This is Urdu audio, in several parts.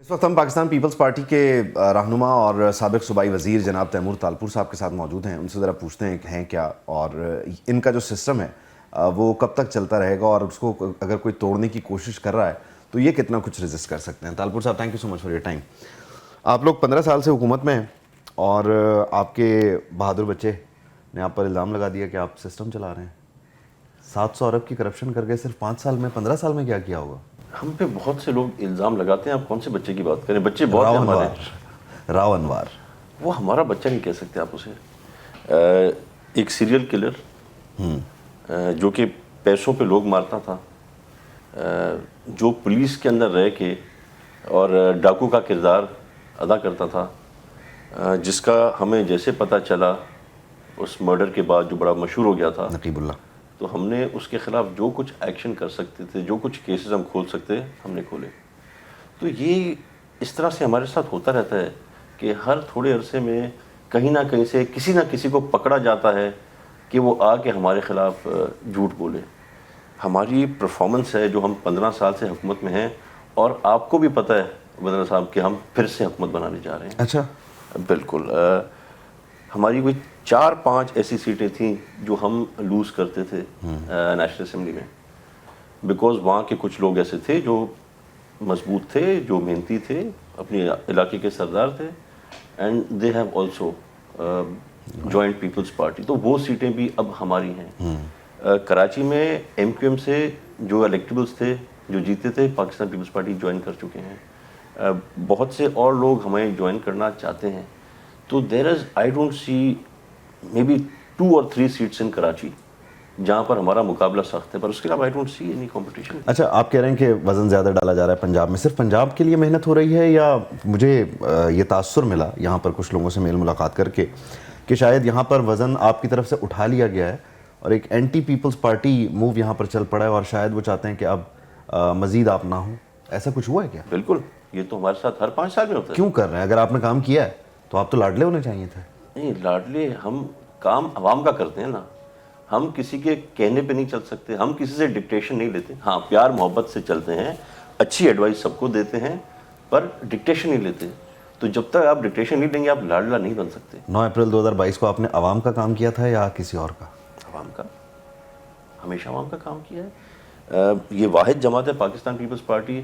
اس وقت ہم پاکستان پیپلز پارٹی کے رہنما اور سابق صوبائی وزیر جناب تیمور تالپور صاحب کے ساتھ موجود ہیں. ان سے ذرا پوچھتے ہیں کیا اور ان کا جو سسٹم ہے وہ کب تک چلتا رہے گا، اور اس کو اگر کوئی توڑنے کی کوشش کر رہا ہے تو یہ کتنا کچھ ریزسٹ کر سکتے ہیں. تالپور صاحب، thank you so much for your time. آپ لوگ 15 سال سے حکومت میں ہیں اور آپ کے بہادر بچے نے آپ پر الزام لگا دیا کہ آپ سسٹم چلا رہے ہیں. 700 ارب کی کرپشن کر کے صرف 5 سال میں 15 سال میں کیا کیا ہوگا؟ ہم پہ بہت سے لوگ الزام لگاتے ہیں. آپ کون سے بچے کی بات کریں؟ بچے بہت ہیں ہمارے. راو انوار وہ ہمارا بچہ نہیں کہہ سکتے آپ اسے. ایک سیریل کلر جو کہ پیسوں پہ لوگ مارتا تھا، جو پولیس کے اندر رہ کے اور ڈاکو کا کردار ادا کرتا تھا، جس کا ہمیں جیسے پتہ چلا اس مرڈر کے بعد جو بڑا مشہور ہو گیا تھا نقیب اللہ، تو ہم نے اس کے خلاف جو کچھ ایکشن کر سکتے تھے، جو کچھ کیسز ہم کھول سکتے ہم نے کھولے. تو یہ اس طرح سے ہمارے ساتھ ہوتا رہتا ہے کہ ہر تھوڑے عرصے میں کہیں نہ کہیں سے کسی نہ کسی کو پکڑا جاتا ہے کہ وہ آ کے ہمارے خلاف جھوٹ بولے. ہماری پرفارمنس ہے جو ہم 15 سال سے حکومت میں ہیں، اور آپ کو بھی پتہ ہے بدر صاحب کہ ہم پھر سے حکومت بنانے جا رہے ہیں. اچھا، بالکل. ہماری کوئی 4-5 ایسی سیٹیں تھیں جو ہم لوز کرتے تھے نیشنل اسمبلی میں، بیکاز وہاں کے کچھ لوگ ایسے تھے جو مضبوط تھے، جو محنتی تھے، اپنے علاقے کے سردار تھے، and they have also joint peoples party. تو وہ سیٹیں بھی اب ہماری ہیں. کراچی میں ایم کیو ایم سے جو الیکٹیبلز تھے، جو جیتے تھے، پاکستان پیپلز پارٹی جوائن کر چکے ہیں. بہت سے اور لوگ ہمیں جوائن کرنا چاہتے ہیں. تو there is I don't see maybe 2 or 3 seats in Karachi جہاں پر ہمارا مقابلہ سخت ہے، پر اس کے علاوہ آئی ڈونٹ سی اینی کمپٹیشن. اچھا، آپ کہہ رہے ہیں کہ وزن زیادہ ڈالا جا رہا ہے پنجاب میں. صرف پنجاب کے لیے محنت ہو رہی ہے، یا مجھے یہ تاثر ملا یہاں پر کچھ لوگوں سے میل ملاقات کر کے کہ شاید یہاں پر وزن آپ کی طرف سے اٹھا لیا گیا ہے اور ایک اینٹی پیپلز پارٹی موو یہاں پر چل پڑا ہے، اور شاید وہ چاہتے ہیں کہ اب مزید آپ نہ ہوں. ایسا کچھ ہوا ہے کیا؟ بالکل، یہ تو ہمارے ساتھ ہر 5 سال میں ہوتا ہے. کیوں کر رہے ہیں؟ اگر آپ نے کام کیا ہے تو آپ تو لاڈلے ہونے چاہیے تھے. نہیں، لاڈلے ہم کام عوام کا کرتے ہیں نا. ہم کسی کے کہنے پہ نہیں چل سکتے، ہم کسی سے ڈکٹیشن نہیں لیتے. ہاں، پیار محبت سے چلتے ہیں، اچھی ایڈوائس سب کو دیتے ہیں، پر ڈکٹیشن نہیں لیتے. تو جب تک آپ ڈکٹیشن نہیں لیں گے آپ لاڈلا نہیں بن سکتے. 9 اپریل 2022 کو آپ نے عوام کا کام کیا تھا یا کسی اور کا؟ عوام کا، ہمیشہ عوام کا کام کیا ہے. یہ واحد جماعت ہے پاکستان پیپلز پارٹی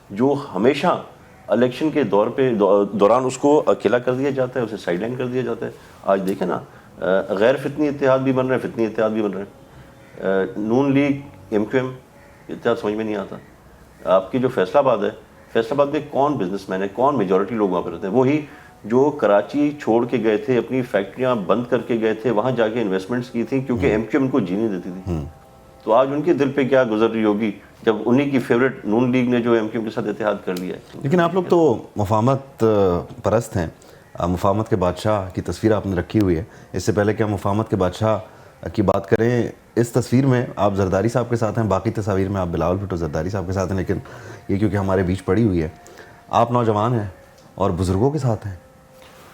جو ہمیشہ الیکشن کے دوران اس کو اکیلا کر دیا جاتا ہے، اسے سائیڈ لائن کر دیا جاتا ہے. آج دیکھیں نا، غیر فتنی اتحاد بھی بن رہے ہیں، فتنی اتحاد بھی بن رہے ہیں. نون لیگ، ایم کیو ایم، اتحاد سمجھ میں نہیں آتا. آپ کی جو فیصلہ آباد ہے، فیصلہ آباد میں کون بزنس مین ہے، کون میجورٹی لوگ وہاں پہ رہتے ہیں؟ وہی جو کراچی چھوڑ کے گئے تھے، اپنی فیکٹریاں بند کر کے گئے تھے، وہاں جا کے انویسٹمنٹس کی تھیں کیونکہ ایم کیو ایم ان کو جینے دیتی تھی. تو آج ان کے دل پہ کیا گزر رہی ہوگی جب انہی کی فیوریٹ نون لیگ نے جو ایم کیو ایم کے ساتھ اتحاد کر لیا ہے. لیکن آپ لوگ تو مفاہمت پرست ہیں. مفاہمت کے بادشاہ کی تصویر آپ نے رکھی ہوئی ہے. اس سے پہلے کہ ہم مفاہمت کے بادشاہ کی بات کریں، اس تصویر میں آپ زرداری صاحب کے ساتھ ہیں، باقی تصاویر میں آپ بلاول بھٹو زرداری صاحب کے ساتھ ہیں، لیکن یہ کیونکہ ہمارے بیچ پڑی ہوئی ہے. آپ نوجوان ہیں اور بزرگوں کے ساتھ ہیں،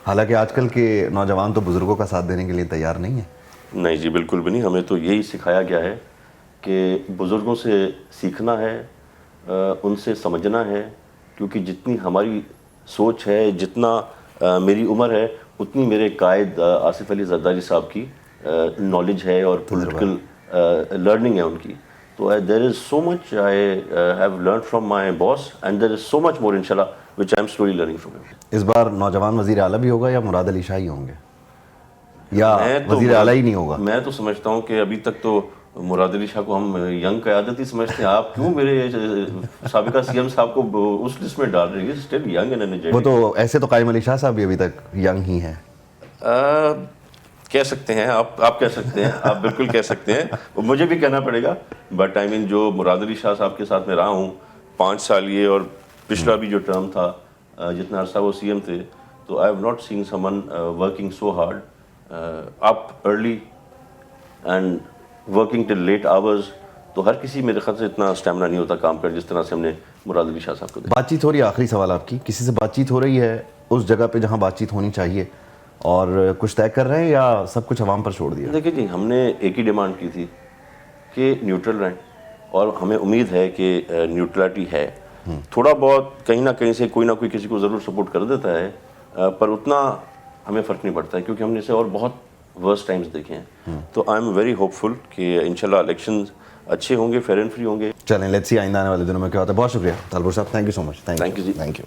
حالانکہ آج کل کے نوجوان تو بزرگوں کا ساتھ دینے کے لیے تیار نہیں ہیں. نہیں جی، بالکل بھی نہیں. ہمیں تو یہی سکھایا گیا ہے کہ بزرگوں سے سیکھنا ہے، ان سے سمجھنا ہے، کیونکہ جتنی ہماری سوچ ہے، جتنا میری عمر ہے، اتنی میرے قائد آصف علی زرداری صاحب کی نالج ہے اور پولیٹیکل لرننگ ہے ان کی. تو there is so much I have learned from my boss, and there is so much more انشاء اللہ which I am slowly learning from him. اس بار نوجوان وزیر اعلیٰ بھی ہوگا یا مراد علی شاہ ہی ہوں گے، یا وزیر اعلیٰ ہی نہیں ہوگا؟ میں تو سمجھتا ہوں کہ ابھی تک تو مراد علی شاہ کو ہم ینگ قیادت ہی سمجھتے ہیں. آپ کیوں میرے سابقہ سی ایم صاحب کو اس لسٹ میں ڈال رہے ہیں؟ Still young and energetic. وہ تو ایسے تو قائم علی شاہ صاحب بھی ابھی تک ینگ ہی ہیں. کہہ سکتے ہیں آپ کہہ سکتے ہیں، آپ بالکل کہہ سکتے ہیں. مجھے بھی کہنا پڑے گا، بٹ آئی مین جو مراد علی شاہ صاحب کے ساتھ میں رہا ہوں 5 سال یہ، اور پچھلا بھی جو ٹرم تھا جتنا عرصہ وہ سی ایم تھے، تو I have not seen someone working so hard up early and working till late hours. تو ہر کسی میرے خیال سے اتنا اسٹیمنا نہیں ہوتا کام کر جس طرح سے ہم نے مراد علی شاہ صاحب کو دیکھا. بات چیت ہو رہی ہے، آخری سوال آپ کی، کسی سے بات چیت ہو رہی ہے اس جگہ پہ جہاں بات چیت ہونی چاہیے، اور کچھ طے کر رہے ہیں یا سب کچھ عوام پر چھوڑ دیا؟ دیکھیں جی، ہم نے ایک ہی ڈیمانڈ کی تھی کہ نیوٹرل رہیں، اور ہمیں امید ہے کہ نیوٹرلٹی ہے. تھوڑا بہت کہیں نہ کہیں سے کوئی نہ کوئی کسی کو ضرور سپورٹ کر دیتا ہے، پر اتنا ہمیں فرق نہیں پڑتا ہے کیونکہ ہم نے اسے اور بہت ورس ٹائمز دیکھے ہیں. تو آئی ایم ویری ہوپ فل کہ انشاءاللہ الیکشنز اچھے ہوں گے، فیئر اینڈ فری ہوں گے. چلیں لیٹس سی آئندہ آنے والے دنوں میں کیا ہوتا ہے. بہت شکریہ طالپور صاحب، thank you so much. Thank you جی. Thank you.